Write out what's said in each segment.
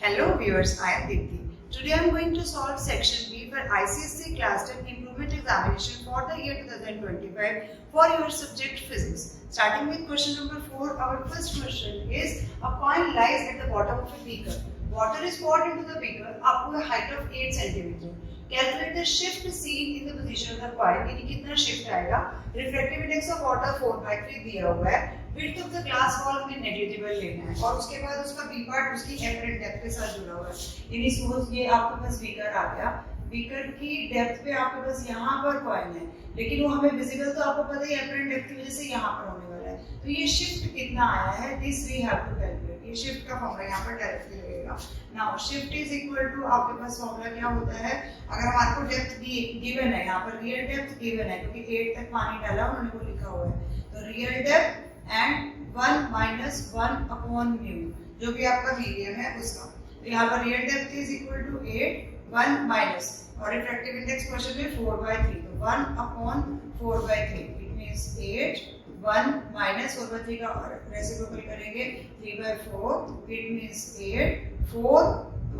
Hello viewers, I am Deepthi. Today I am going to solve section B for ICSE Class 10 Improvement Examination for the year 2025 for your subject Physics. Starting with question number 4, our first question is a coin lies at the bottom of a beaker. Water is poured into the beaker up to a height of 8 cm. Calculate the shift seen in the position of the coin. यानी कितना shift आएगा? Refractive index of water 4/3 दिया हुआ है. Width of the glass wall में negligible लेना है और उसके बाद उसका B part उसकी apparent depth के साथ जुड़ा हुआ है. यानी suppose ये आपके पास beaker आ गया. बीकर की डेप्थ पे आपके पास यहाँ पर कॉइन है, लेकिन वो हमें विजिबल तो आपको पता ही apparent depth की वजह से यहाँ पर होने वाला है. तो ये शिफ्ट कितना आया है, this we have to calculate. ये शिफ्ट का फॉर्मूला यहाँ पर डायरेक्टली लगेगा. Now shift is equal to आपके पास फॉर्मूला क्या होता है, अगर हमारे को डेप्थ गिवन है, यहाँ पर रियल डेप्थ गिवन है क्योंकि 8 तक पानी डाला उन्होंने वो लिखा हुआ है. तो real depth and 1 minus 1 upon mu जो भी आपका मीडियम है उसका. तो यहाँ पर real depth is equal to 8 1 minus और रिफ्रैक्टिव इंडेक्स क्वेश्चन में 4/3. तो 1 अपॉन 4/3 इट मींस 8 1 माइनस 4/3 का रेसिप्रोकल करेंगे 3/4 it means 8 4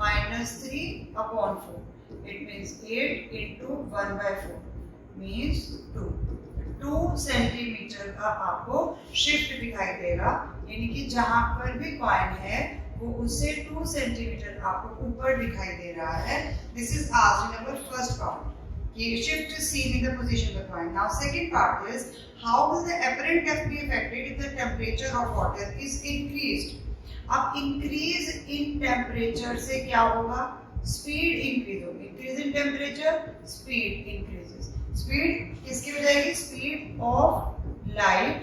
minus 3 upon 4 it means 8 into 1/4 means 2 centimetre का आपको शिफ्ट दिखाई देगा. यानी कि जहां पर भी कॉइन है वो उससे 2 सेंटीमीटर आपको ऊपर दिखाई दे रहा है. This is asked in our first part. ये shift seen in the position of the coin. Now second part is how will the apparent depth be affected if the temperature of water is increased. अब increase in temperature से क्या होगा, speed increase होगी. Increase in temperature, speed increases. Speed किसकी हो जाएगी, speed of light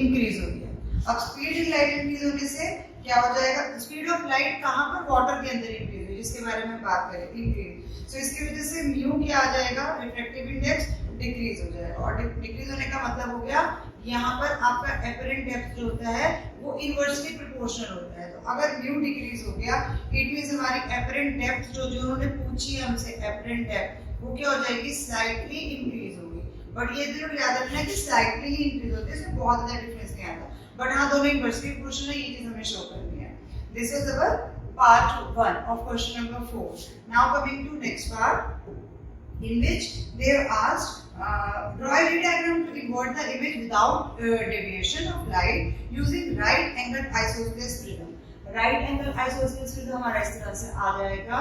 increase होगी. अब स्पीड इन लाइट इंक्रीज होने से क्या हो जाएगा, स्पीड ऑफ लाइट कहां पर, वाटर के अंदर इंक्रीज हुई जिसके बारे में बात करें इंक्रीज. सो इसकी वजह से म्यू क्या आ जाएगा, रिफ्रैक्टिव इंडेक्स डिक्रीज हो जाएगा. और डिक्रीज होने का मतलब हो गया यहाँ पर आपका एपरेंट डेप्थ जो होता है वो इनवर्सली प्रोपोर्शनल होता है. तो अगर म्यू डिक्रीज हो गया इट मींस हमारी एपरेंट डेप्थ जो उन्होंने पूछी है हमसे एपरेंट डेप्थ वो क्या हो जाएगी, स्लाइटली इंक्रीज होगी. बट ये जरूर याद रखना कि स्लाइटली ही इंक्रीज होती है, इसमें बहुत ज्यादा डिफरेंस नहीं आता. बट हाँ दोनों इनवर्सली प्रोपोर्शनल है, ये चीज हमें शो करनी है. This is our part 1 of question number 4. Now coming to next part in which they are asked draw a diagram to invert the image without deviation of light using right angle isosceles prism. right angle isosceles prism हमारा इस तरह से आ जाएगा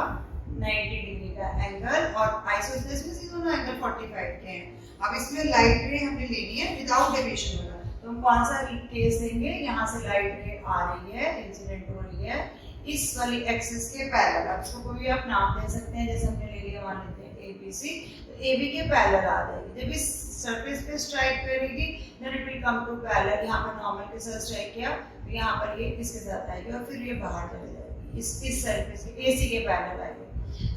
90 degree का angle और isosceles में दोनों angle 45 के हैं. अब इसमें लाइट रे हमने लेनी है विदाउट डेविएशन वाला. तो हम कौन सा केस लेंगे, यहाँ से लाइट रे आ रही है, इंसिडेंट हो रही है इस वाली एक्सिस के पैरेलल. अब इसको कोई भी आप नाम दे सकते हैं, जैसे हमने ले लिया मान लेते हैं ABC. तो AB के पैरेलल आ जाएगी. जब इस सरफेस पे स्ट्राइक करेगी then it will come to parallel. यहाँ पर नॉर्मल के साथ स्ट्राइक किया तो यहाँ पर ये इसके साथ आएगी और फिर ये बाहर चले जाएगी इस सरफेस के AC के पैरेलल आएगी.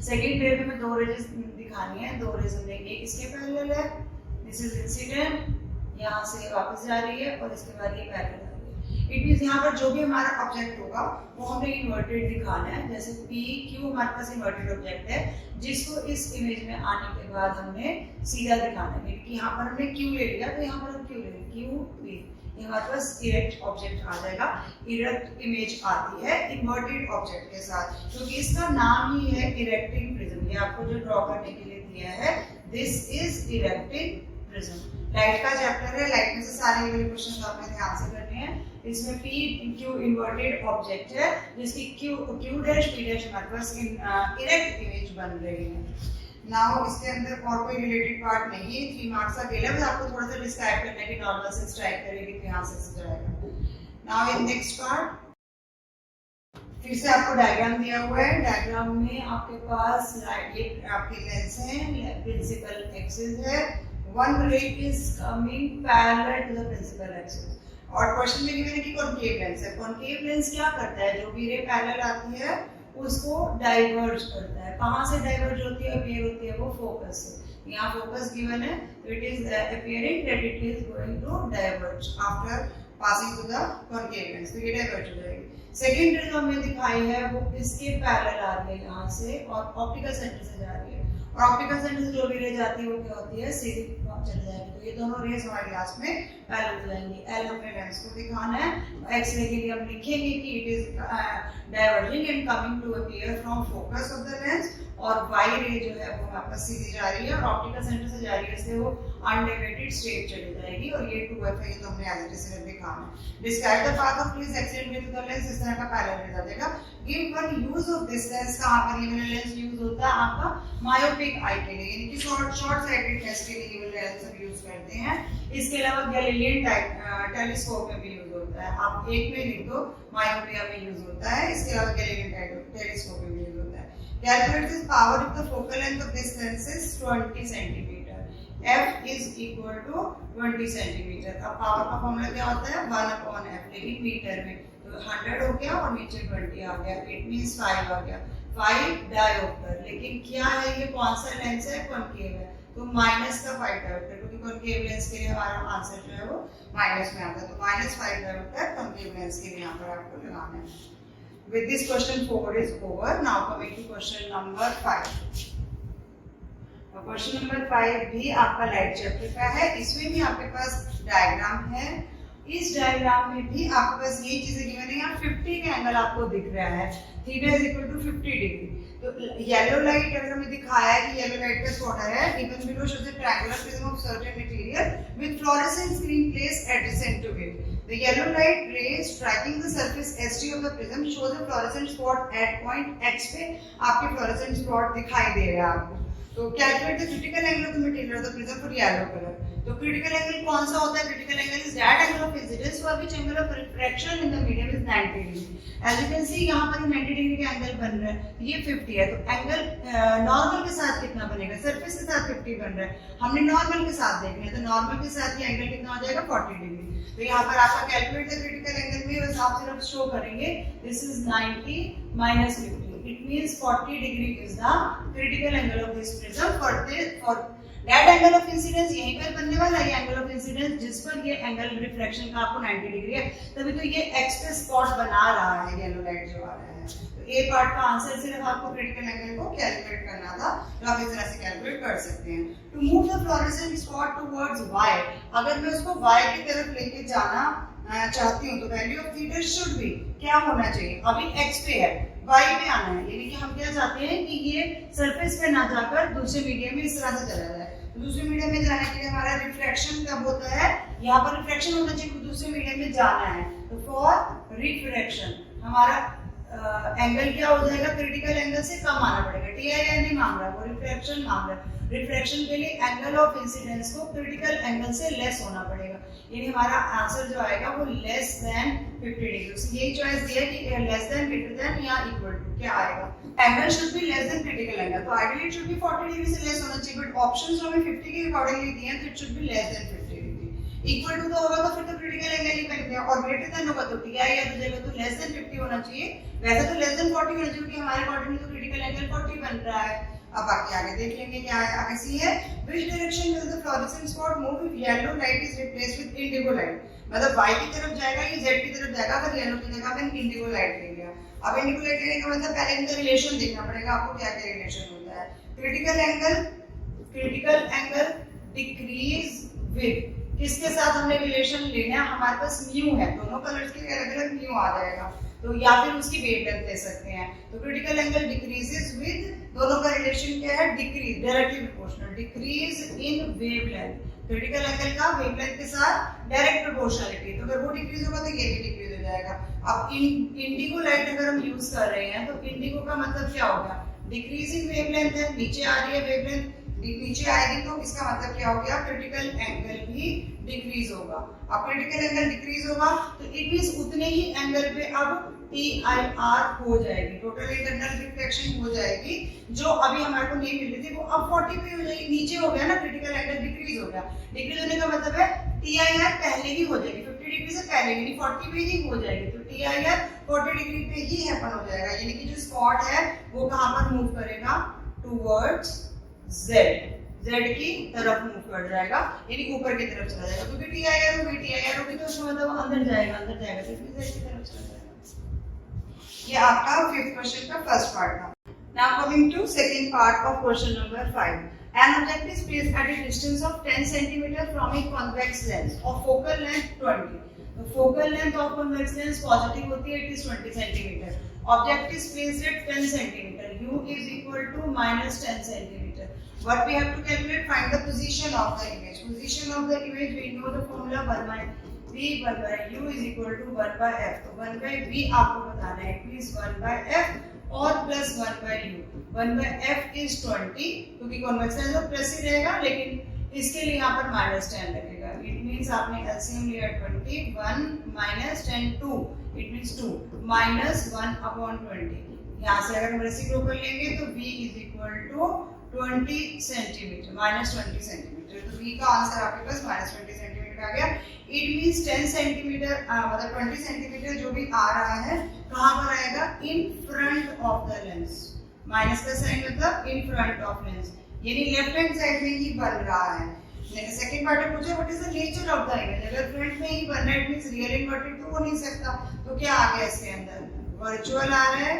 सेकंड रे में 2 रेज दिखानी है. 2 रेज हमने ये इसके पैरेलल है, दिस इज इंसिडेंट, यहाँ से वापस जा रही है और इसके बाद ये पैरेलल आ रही है. इट मींस यहाँ पर जो भी हमारा ऑब्जेक्ट होगा वो हमने इन्वर्टेड दिखाना है. जैसे PQ हमारे पास इन्वर्टेड ऑब्जेक्ट है जिसको इस इमेज में आने के बाद हमने सीधा दिखाना है. कि यहाँ पर हमने Q ले लिया तो यहाँ पर हम Q ले लेंगे QP. ये हमारे पास इरेक्ट ऑब्जेक्ट आ जाएगा. इरेक्ट इमेज आती है इन्वर्टेड ऑब्जेक्ट के साथ क्योंकि इसका नाम ही है इरेक्टिंग प्रिज्म. ये आपको जो ड्रॉ करने के लिए दिया है this is erecting prism. Light का चैप्टर है, लाइट में से सारे वाले क्वेश्चन आपने ध्यान से करने हैं. इसमें PQ इन्वर्टेड ऑब्जेक्ट है जिसकी Q डैश P डैश हमारे पास इरेक्ट इमेज बन रही है. नाउ इसके अंदर और कोई रिलेटेड पार्ट नहीं है. 3 मार्क्स का गेला, बस आपको थोड़ा सा डिस्क्राइब करना है कि नॉर्मल से स्ट्राइक करेगी तो यहाँ से जाएगा. नाउ इन नेक्स्ट पार्ट फिर से आपको डायग्राम दिया हुआ है. डायग्राम में आपके पास ये आपकी लेंस है, प्रिंसिपल एक्सिस है. One ray is coming parallel to the principal axis. और क्वेश्चन में गिवन है कि कॉनकेव लेंस है. कॉनकेव लेंस क्या करता है, जो भी रे पैरेलल आती है उसको डाइवर्ज करता है. कहाँ से डाइवर्ज होती है, अपीयर होती है वो फोकस से. यहाँ फोकस गिवन है तो it is appearing that it is going to diverge after passing to the concave lens. तो ये डाइवर्ज हो जाएगी. सेकंड रे जो हमें दिखाई है वो इसके पैरेलल आ रही है यहाँ से और ऑप्टिकल सेंटर से जा रही है. और ऑप्टिकल सेंटर से जो भी रे जाती है वो क्या होती है, सीधी चले जाएगी. तो ये दोनों रेज हमारे क्लास में पैरेलल हो जाएंगी. एल हमने लेंस को दिखाना है. एक्स रे के लिए हम लिखेंगे कि it is diverging and coming to appear from focus of the lens, और वाई रे जो है वो वापस सीधी जा रही है और ऑप्टिकल सेंटर से जा रही है, इसलिए वो अनडेविएटेड स्ट्रेट चली जाएगी। और ये 2f है, ये तो हमने एज इट इज सिर्फ दिखाना है। Describe the path of please accident with the lens, इस तरह का पैरेलल दे देगा। Give one use of this lens, कहां पर ये वाला लेंस यूज होता है आपका मायोपिक आई के लिए, यानी कि शॉर्ट साइटेडनेस के लिए ये वाला लेंस हम यूज करते हैं। इसके अलावा गैलीलियन टेलीस्कोप में भी यूज होता है, आप एक में लिख दो, मायोपिया में यूज होता है, इसके अलावा गैलीलियन टेलीस्कोप में भी यूज होता है। Calculate the power if the focal length of this lens is 20 centimeter. F is equal to 20 centimeter. अब पावर का फॉर्मूला क्या होता है 1/f, लेकिन मीटर में तो 100 हो गया और नीचे 20 आ गया, इट मींस 5 आ गया। 5 डायोप्टर, लेकिन क्या है ये कौन सा लेंस है, कॉनकेव है, तो माइनस का 5 डायोप्टर, क्योंकि कॉनकेव लेंस के लिए हमारा आंसर जो है वो माइनस में आता है, तो -5 डायोप्टर कॉनकेव लेंस के लिए यहाँ पर आपको लगाना है। With this question 4 is over. Now coming to question number 5. Question number 5 भी आपका लाइट चैप्टर का है, इसमें भी आपके पास डायग्राम है। इस डायग्राम में भी आपके पास ये चीजें गिवन है, यहाँ 50 का एंगल आपको दिख रहा है, theta is equal to 50 degree. तो येलो लाइट अगर हमें दिखाया है कि येलो लाइट का स्पॉट है, given below shows a triangular prism of certain material with fluorescent screen place adjacent to it. The yellow light ray striking the surface ST of the prism shows a fluorescent spot at point X पे आपके fluorescent spot दिखाई दे रहा है आपको। तो calculate the critical angle of the material of the prism for yellow color। तो critical angle कौन सा होता है, critical angle is that angle of incidence for which angle of refraction in the medium is 90 degree। As you can see यहाँ पर 90 degree का angle बन रहा है, ये 50 है, तो एंगल नॉर्मल के साथ कितना बनेगा, सरफेस के साथ 50 बन रहा है, हमने नॉर्मल के साथ देखना है, तो नॉर्मल के साथ ये एंगल कितना हो जाएगा 40 डिग्री। तो यहाँ पर आपका कैलकुलेट द क्रिटिकल एंगल में बस आप सिर्फ शो करेंगे this is 90 minus 50, it means 40 degree is the critical angle of this prism for that angle of incidence, यहीं पर बनने वाला है एंगल ऑफ इंसिडेंस जिस पर ये एंगल रिफ्लेक्शन का आपको 90 डिग्री है, तभी तो ये एक्स पे स्पॉट बना रहा है येलो लाइट जो आ रहा है। तो ए पार्ट का आंसर सिर्फ आपको क्रिटिकल एंगल को कैलकुलेट करना था, तो आप इस तरह से कैलकुलेट कर सकते हैं। To move the fluorescent spot towards Y, अगर मैं उसको वाई की तरफ लेके जाना चाहती हूँ तो value of theta should be क्या होना चाहिए, अभी एक्स पे है, वाई पे आना है, यानी कि हम क्या चाहते हैं कि ये सरफेस पे ना जाकर दूसरे मीडियम में इस तरह से चला जाए। तो दूसरे मीडियम में जाने के लिए हमारा रिफ्लेक्शन कब होता है, यहाँ पर रिफ्लेक्शन होना चाहिए, दूसरे मीडियम में जाना है, तो फॉर रिफ्लेक्शन हमारा एंगल क्या हो जाएगा, क्रिटिकल एंगल से कम आना पड़ेगा, टीआईआर नहीं मांग रहा, वो रिफ्लेक्शन मांग रहा है। रिफ्लेक्शन के लिए एंगल ऑफ इंसिडेंस को क्रिटिकल एंगल से लेस होना पड़ेगा, यानी हमारा आंसर जो आएगा वो लेस देन 50 डिग्री। यही चॉइस दिया कि लेस देन, ग्रेटर देन या इक्वल टू, क्या आएगा, angle should be less than critical angle, तो ideally it should be 40 degree से लेस होना चाहिए, बट ऑप्शंस हमें 50 के अकॉर्डिंगली दिए हैं, तो it should be less than 50 degree. Equal to तो होगा तो फिर तो क्रिटिकल एंगल ही करते हैं, और ग्रेटर देन होगा तो टीआईआर हो जाएगा, तो लेस देन 50 होना चाहिए, वैसे तो लेस देन 40 होना चाहिए क्योंकि हमारे अकॉर्डिंग तो क्रिटिकल एंगल 40 बन रहा है। अब बाकी आगे देख लेंगे क्या है। आगे सी है which direction will the fluorescent spot move if yellow light is replaced with indigo light, मतलब y की तरफ जाएगा ये z की तरफ जाएगा, अगर येलो की जगह में इंडिगो लाइट ले लिया। अब इंडिगो लाइट लेने का मतलब पहले इनका रिलेशन देखना पड़ेगा आपको, क्या क्या रिलेशन होता है। क्रिटिकल एंगल डिक्रीज विद किसके साथ हमने रिलेशन लेना है, हमारे पास म्यू है, दोनों कलर्स के अलग अलग म्यू आ जाएगा, तो या फिर उसकी वेवलेंथ ले सकते हैं। तो क्रिटिकल एंगल डिक्रीजेस विद, दोनों का रिलेशन क्या है, decrease, directly proportional, decrease in wavelength, critical angle का वेवलेंथ के साथ डायरेक्ट प्रोपोर्शनलिटी, तो अगर वो डिक्रीज होगा तो ये भी डिक्रीज हो जाएगा। अब इंडिगो लाइट अगर हम यूज कर रहे हैं तो इंडिगो का मतलब क्या होगा, डिक्रीज इन वेवलेंथ है, नीचे आ रही है वेवलेंथ, नीचे आएगी तो इसका मतलब क्या हो गया, क्रिटिकल एंगल भी डिक्रीज होगा। अब क्रिटिकल एंगल डिक्रीज होगा तो इट मींस उतने ही एंगल पे अब TIR हो जाएगी, टोटल इंटरनल रिफ्लेक्शन हो जाएगी, जो अभी हमारे को नहीं मिल रही थी वो अब 40 पे हो जाएगी, नीचे हो गया ना, क्रिटिकल एंगल डिक्रीज हो गया। डिक्रीज होने का मतलब है TIR पहले ही हो जाएगी, 50 डिग्री से पहले, यानी 40 पे ही हो जाएगी, तो TIR 40 डिग्री पे ही हैपन हो जाएगा, यानी कि जो स्पॉट है वो कहां पर मूव करेगा, टुवर्ड्स Z की तरफ मूव कर जाएगा, यानी ऊपर की तरफ चला जाएगा, क्योंकि TIR होगी तो उसका मतलब अंदर जाएगा तो Z की तरफ चला जाएगा। ये आपका 5th क्वेश्चन का फर्स्ट पार्ट था। Now coming to second part of question number 5। An object is placed at a distance of 10 cm from a convex lens of focal length 20. The focal length of convex lens positive होती है, it is 20 cm. Object is placed at 10 centimeter. U is equal to minus 10 centimeter. What we have to calculate? Find the position of the image. Position of the image, we know the formula 1 by V 1 by U is equal to 1 by F. तो 1 by V आपको बताना है. It means 1 by F और plus 1 by U. 1 by F is 20 क्योंकि convex है तो plus ही रहेगा, लेकिन इसके लिए यहाँ पर minus 10 लगेगा. It means आपने LCM लिया 20, 1 minus 10 2. It means 2 minus 1 upon 20. यहाँ से अगर हम रेसिप्रोकल लेंगे तो V is equal to 20 centimetre, minus 20 centimetre. तो V का आंसर आपके पास माइनस 20 सेंटीमीटर आ गया. इट मीन्स 10 सेंटीमीटर मतलब 20 सेंटीमीटर जो भी आ रहा है कहाँ पर आएगा? In front of the lens. Minus का साइन मतलब इन फ्रंट ऑफ लेंस, यानी लेफ्ट हैंड साइड में ही बन रहा है. सेकंड पार्ट में पूछा what is the nature of the image. अगर फ्रंट में ही बन रहा है इट मींस रियल इन्वर्टेड तो हो नहीं सकता. तो क्या आ गया इसके अंदर? वर्चुअल आ रहा है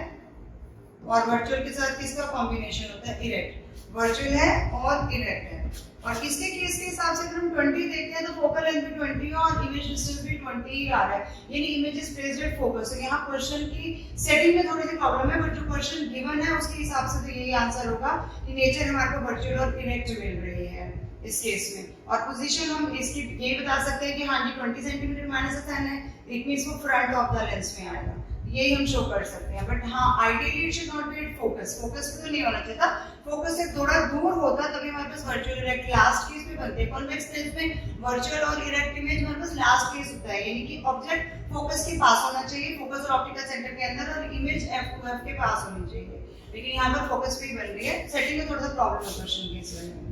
और वर्चुअल के साथ किसका कॉम्बिनेशन होता है? इरेक्ट. वर्चुअल है और इरेक्ट है. और किसके केस के हिसाब से अगर हम 20 देखते हैं तो फोकल लेंथ भी 20 है और इमेज डिस्टेंस भी 20 ही आ रहा है, यानी image is placed at focus. तो यहाँ क्वेश्चन की सेटिंग में थोड़ी सी प्रॉब्लम है, बट जो क्वेश्चन गिवन है उसके हिसाब से तो यही आंसर होगा कि नेचर हमारे को वर्चुअल और इरेक्ट मिल रही है इस केस में. और पोजीशन हम इसकी ये बता सकते हैं कि हाँ जी 20 सेंटीमीटर माइनस साइन है, इट मींस वो फ्रंट ऑफ द लेंस में आएगा. यही हम शो कर सकते हैं. बट हाँ ideally it should not be at focus. Focus पे तो नहीं होना चाहिए था. फोकस से थोड़ा दूर होता तभी हमारे पास वर्चुअल इरेक्ट लास्ट केस में बनते हैं. कॉन्वेक्स लेंस में वर्चुअल और इरेक्ट इमेज हमारे पास लास्ट केस होता है, यानी कि ऑब्जेक्ट फोकस के पास होना चाहिए, फोकस और ऑप्टिकल सेंटर के अंदर, और इमेज F to F के पास होनी चाहिए. लेकिन यहाँ पर फोकस पे ही बन रही है. सेटिंग में थोड़ा सा प्रॉब्लम है क्वेश्चन की इस वजह.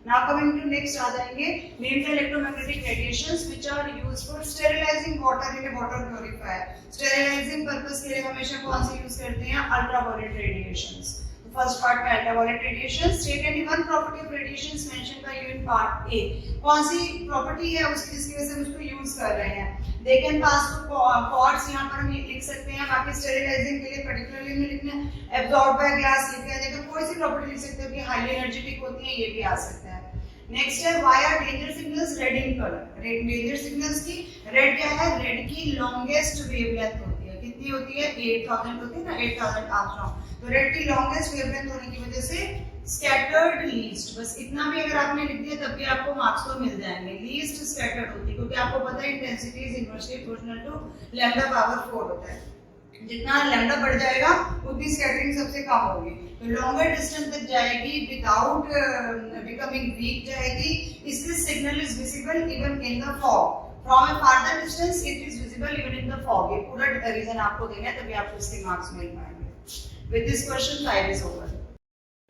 Now coming to next आ जाएंगे. Name the electromagnetic radiations which are used for sterilizing water in a water purifier. Sterilizing purpose के लिए हमेशा कौन से यूज करते हैं? Ultraviolet radiations. फर्स्ट पार्ट में ultraviolet radiation. State any one property of radiations mention by you in part A. कौन सी property है उसकी जिसकी वजह से हम उसको यूज कर रहे हैं? They can pass through pores. यहाँ पर हम ये लिख सकते हैं. बाकी स्टेरिलाइजिंग के लिए पर्टिकुलरली में लिखना है एब्जॉर्ब बाय गैस लिखा है. तो कोई सी प्रॉपर्टी लिख सकते हो कि हाईली एनर्जेटिक होती है, ये भी आ सकता है. नेक्स्ट है why are danger signals red in colour. Red danger signals की रेड क्या है? रेड की लॉन्गेस्ट वेवलेंथ होती है. कितनी होती है? 8000 होती है ना, 8000 एंगस्ट्रॉम. तो रेड की लॉन्गेस्ट वेवलेंथ होने की वजह से स्कैटर्ड लीस्ट. बस इतना भी अगर आपने लिख दिया तब भी आपको मार्क्स तो मिल जाएंगे. लीस्ट स्कैटर्ड होती है क्योंकि आपको पता है intensity is inversely proportional to lambda power 4 होता है. जितना लैम्डा बढ़ जाएगा उतनी स्कैटरिंग सबसे कम होगी. तो लॉन्गर डिस्टेंस तक जाएगी विदाउट बिकमिंग वीक जाएगी. इसलिए signal is visible even in the fog. From A farther distance it is visible even in the fog. ये पूरा रीजन आपको देना है तभी आपको इसके मार्क्स मिल पाएंगे. With this question 5 is over.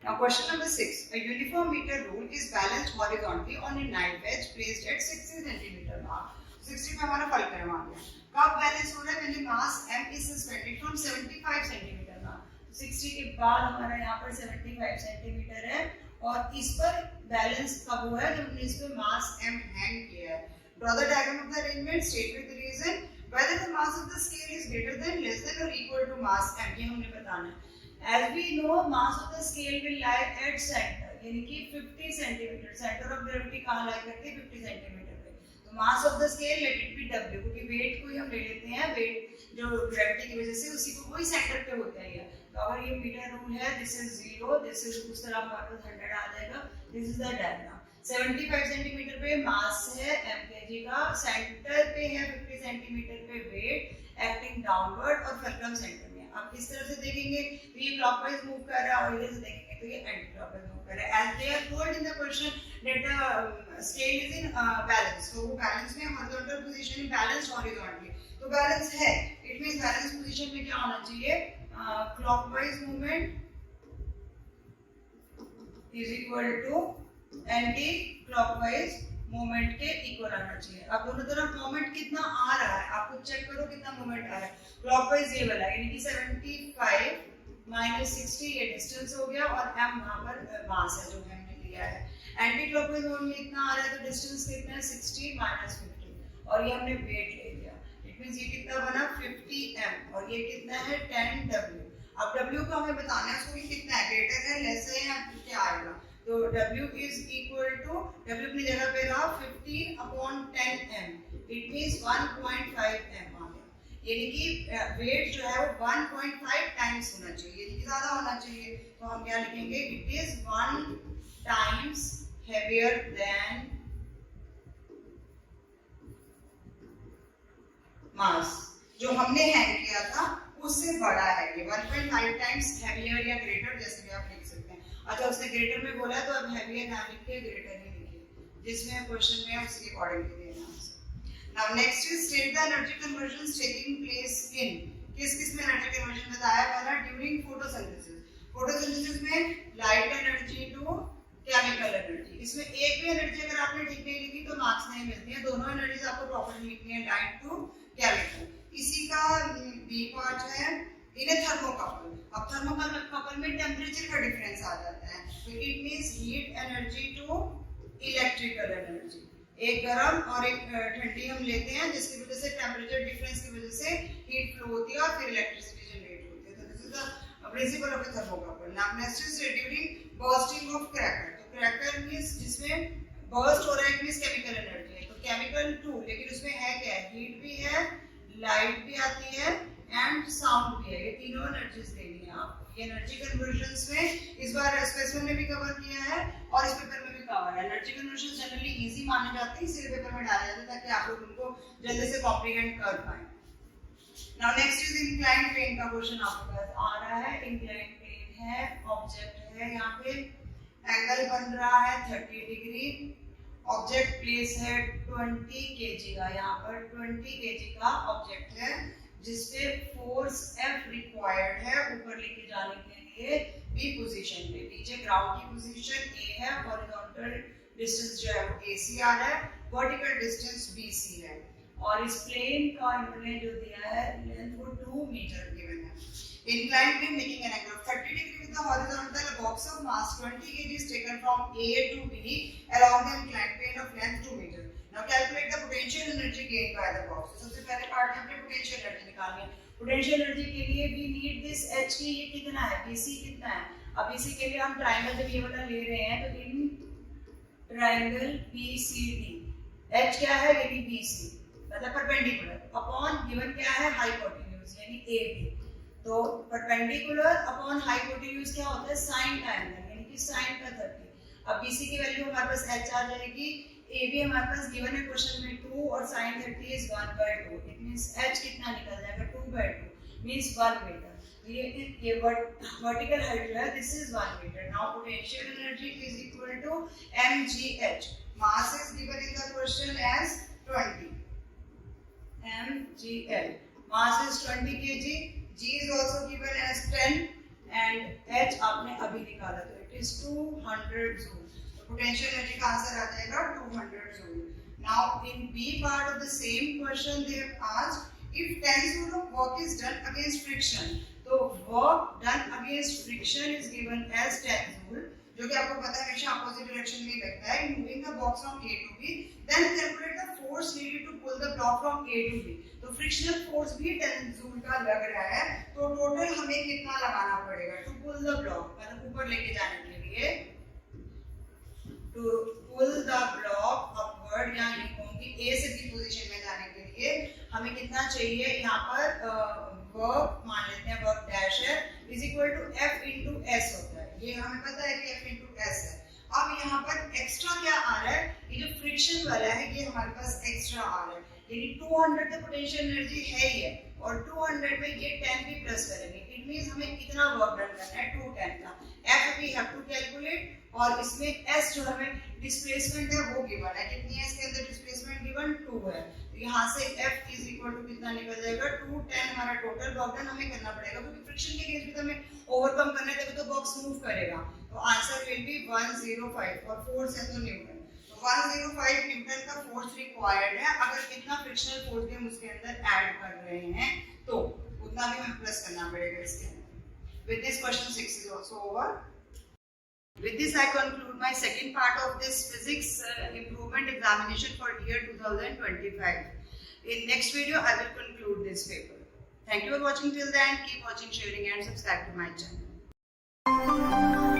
Now question number 6. A uniform meter rule is balanced horizontally on a knife edge placed at 60 centimeter mark. 60 पे हमारा फलक्रम आ गया. कब बैलेंस हो रहा है? When the mass m is suspended from 75 centimeter mark. 60 के बाद हमारा यहाँ पर 75 सेंटीमीटर है और इस पर बैलेंस कब हुआ है? जब हमने इस पे मास m हैंग किया है. Draw the diagram of the arrangement. State with the reason. Whether the mass of the scale is greater than, less than or equal to mass m. ये हमने बताना है. As we know, mass of the scale will lie at center, यानी कि 50 centimetre. Centre of gravity कहाँ लाई करती है? 50 centimetre पे. तो mass of the scale let it be w, क्योंकि वेट को ही हम ले लेते हैं. वेट जो ग्रेविटी की वजह से उसी को वही सेंटर पे होता है. तो अगर ये मीटर रूल है, दिस इज 0, दिस इज उस तरह हमारे पास 100 आ जाएगा. This is the diagram. 75 centimetre पे मास है m kg का, सेंटर पे है 50 सेंटीमीटर पे वेट एक्टिंग डाउनवर्ड और फलक्रम सेंटर में. अब इस तरह से देखेंगे तो ये क्लॉकवाइज मूव कर रहा है और इधर से देखेंगे तो ये एंटी क्लॉकवाइज मूव कर रहा है. As they are told in the question that the scale is in balance. तो वो बैलेंस में हॉरिजॉन्टल पोजीशन में बैलेंस हॉरिजॉन्टली. तो बैलेंस है, इट मींस बैलेंस पोजीशन में क्या होना चाहिए? Clockwise movement is equal to anticlockwise moment के इक्वल आना चाहिए. अब दोनों तरफ मोमेंट कितना आ रहा है आपको चेक करो कितना मोमेंट आ रहा है. क्लॉकवाइज ये वाला यानी कि 75 माइनस 60 ये डिस्टेंस हो गया और m वहां पर मास है जो हमने लिया है. एंटी क्लॉकवाइज मोमेंट में इतना आ रहा है तो डिस्टेंस कितना है? 60 माइनस 50 और ये हमने वेट ले लिया. इट मींस ये कितना बना? 50m और ये कितना है? 10w. अब w को हमें बताना है उसको कितना है, ग्रेटर है, लेस है या क्या आएगा. तो W is equal to, W अपनी जगह पे रहा 15 upon 10m. It means 1.5m आ गया. यानी कि वेट जो है वो 1.5 टाइम्स होना चाहिए, यानी कि ज्यादा होना चाहिए। तो हम क्या लिखेंगे, it is 1 times heavier than mass. जो हमने हैंग किया था उससे बड़ा है ये, 1.5 टाइम्स हैवियर या ग्रेटर, जैसे भी आप लिख सकते हैं। अच्छा, उसने ग्रेटर में बोला तो अब हैवियर ना लिख के ग्रेटर ही लिखिए, जिसमें क्वेश्चन में है उसके अकॉर्डिंगली देना है। Now next is state the energy conversion taking place in, किस किस में एनर्जी कन्वर्जन बताया पहला, ड्यूरिंग फोटोसिंथेसिस। फोटोसिंथेसिस में light energy to chemical energy. इसमें एक भी एनर्जी अगर आपने ठीक नहीं लिखी तो मार्क्स नहीं मिलती है, दोनों एनर्जीज आपको प्रॉपर्ली लिखनी है, लाइट टू केमिकल। इसी का बी पार्ट है इन ए थर्मोकपल। अब थर्मोकपल में टेम्परेचर का डिफरेंस आ जाता है, तो it means heat energy to electrical energy. एक गर्म और एक ठंडी हम लेते हैं, जिसकी वजह से टेम्परेचर डिफरेंस की वजह से हीट फ्लो होती है और फिर इलेक्ट्रिसिटी जनरेट होती है। तो this is the principle of the thermocouple. Now next is during bursting of cracker. तो क्रैकर मींस जिसमें बर्स्ट हो रहा है, मींस केमिकल एनर्जी है, तो केमिकल टू, लेकिन उसमें है क्या, हीट भी है, लाइट भी आती है एंड साउंड भी है, ये तीनों एनर्जीज देनी है आपको। ये एनर्जी कन्वर्जंस में इस बार स्पेशल में भी कवर किया है और इस पेपर में भी कवर है। एनर्जी कन्वर्जन जनरली इजी माने जाते हैं, इसलिए पेपर में डाला जाता है ताकि आप लोग उनको जल्दी से कॉम्प्रिहेंड कर पाएं। Now next is inclined plane का क्वेश्चन आपके पास आ रहा है। इंक्लाइंड प्लेन है, ऑब्जेक्ट है, यहाँ पे एंगल बन रहा है 30 डिग्री, ऑब्जेक्ट प्लेस है 20 kg का, यहाँ पर 20 kg का ऑब्जेक्ट है जिसपे फोर्स F रिक्वायर्ड है ऊपर लेके जाने के लिए B पोजीशन पे। नीचे ग्राउंड की पोजीशन A है, हॉरिजॉन्टल डिस्टेंस जो है वो AC आ रहा है, वर्टिकल डिस्टेंस BC है, और इस प्लेन का इन्होंने जो दिया है लेंथ वो 2 मीटर गिवन है। Inclined plane making an angle of 30 degree with the horizontal, a box of mass 20 kg is taken from A to B along the inclined plane of length 2 meter. Now calculate the potential energy gained by the box. तो सबसे पहले part में हमने potential energy निकालनी है। Potential energy के लिए भी नीड दिस H की, ये कितना है, BC कितना है। अब BC के लिए हम ट्रायंगल जब ये वाला ले रहे हैं तो इन ट्रायंगल BCD H क्या है, यानी BC मतलब परपेंडिकुलर, अपॉन गिवन क्या है, हाइपोटेन्यूज यानी AB। तो परपेंडिकुलर अपॉन हाइपोटेन्यूज क्या होता है, साइन का एंगल, यानी कि साइन का 30। अब BC की वैल्यू हमारे पास H आ जाएगी, AB हमारे पास गिवन है क्वेश्चन में 2 और sin 30 is 1/2। It means H कितना निकल जाएगा, 2/2 मींस 1 मीटर। ये वर्टिकल हाइट जो है this is 1 metre. Now potential energy is equal to mgh। Mass is given in the question as 20 mgl। Mass is 20 kg, G is also given as 10 and H आपने अभी निकाला तो it is 200 joule। तो potential energy का answer आ जाएगा 200 joule। Now in B part of the same question they have asked if 10 joule of work is done against friction, तो work done against friction is given as 10 joule, जो कि आपको पता है हमेशा opposite direction में लगता है। Moving the box from A to B, then calculate the force needed to pull the block from A to B। तो फ्रिक्शनल फोर्स भी 10 जूल का लग रहा है, तो टोटल हमें कितना लगाना पड़ेगा टू पुल द ब्लॉक, मतलब ऊपर लेके जाने के लिए, to pull the block upward, या लिखूंगी A से B पोजीशन में जाने के लिए हमें कितना चाहिए, यहाँ पर वर्क मान लेते हैं, वर्क डैश है is equal to F into S होता है, ये हमें पता है कि F into S है। अब यहाँ पर एक्स्ट्रा क्या आ रहा है, ये जो फ्रिक्शन वाला है ये हमारे पास एक्स्ट्रा आ रहा है, यानी 200 तो पोटेंशियल एनर्जी है ही है, और 200 में ये 10 भी प्लस करेंगे, इट मींस हमें कितना वर्क डन करना है 210 का। F we have to calculate, और इसमें S जो हमें डिस्प्लेसमेंट है वो गिवन है, कितनी है इसके अंदर डिस्प्लेसमेंट गिवन 2 है, तो यहाँ से F इज इक्वल टू कितना निकल जाएगा 210। हमारा टोटल वर्क डन हमें करना पड़ेगा, क्योंकि फ्रिक्शन के केस में तो हमें ओवरकम करना है, तभी तो बॉक्स मूव करेगा। तो आंसर विल बी 105, और फोर्स है तो न्यूटन, तो 105 न्यूटन का फोर्स रिक्वायर्ड है। अगर कितना फ्रिक्शनल फोर्स भी हम उसके अंदर ऐड कर रहे हैं तो उतना भी हमें प्लस करना पड़ेगा इसके अंदर। With this question 6 is also over. With this I conclude my second part of this physics improvement examination for year 2025. In next video I will conclude this paper. Thank you for watching till then. Keep watching, sharing and subscribe to my channel.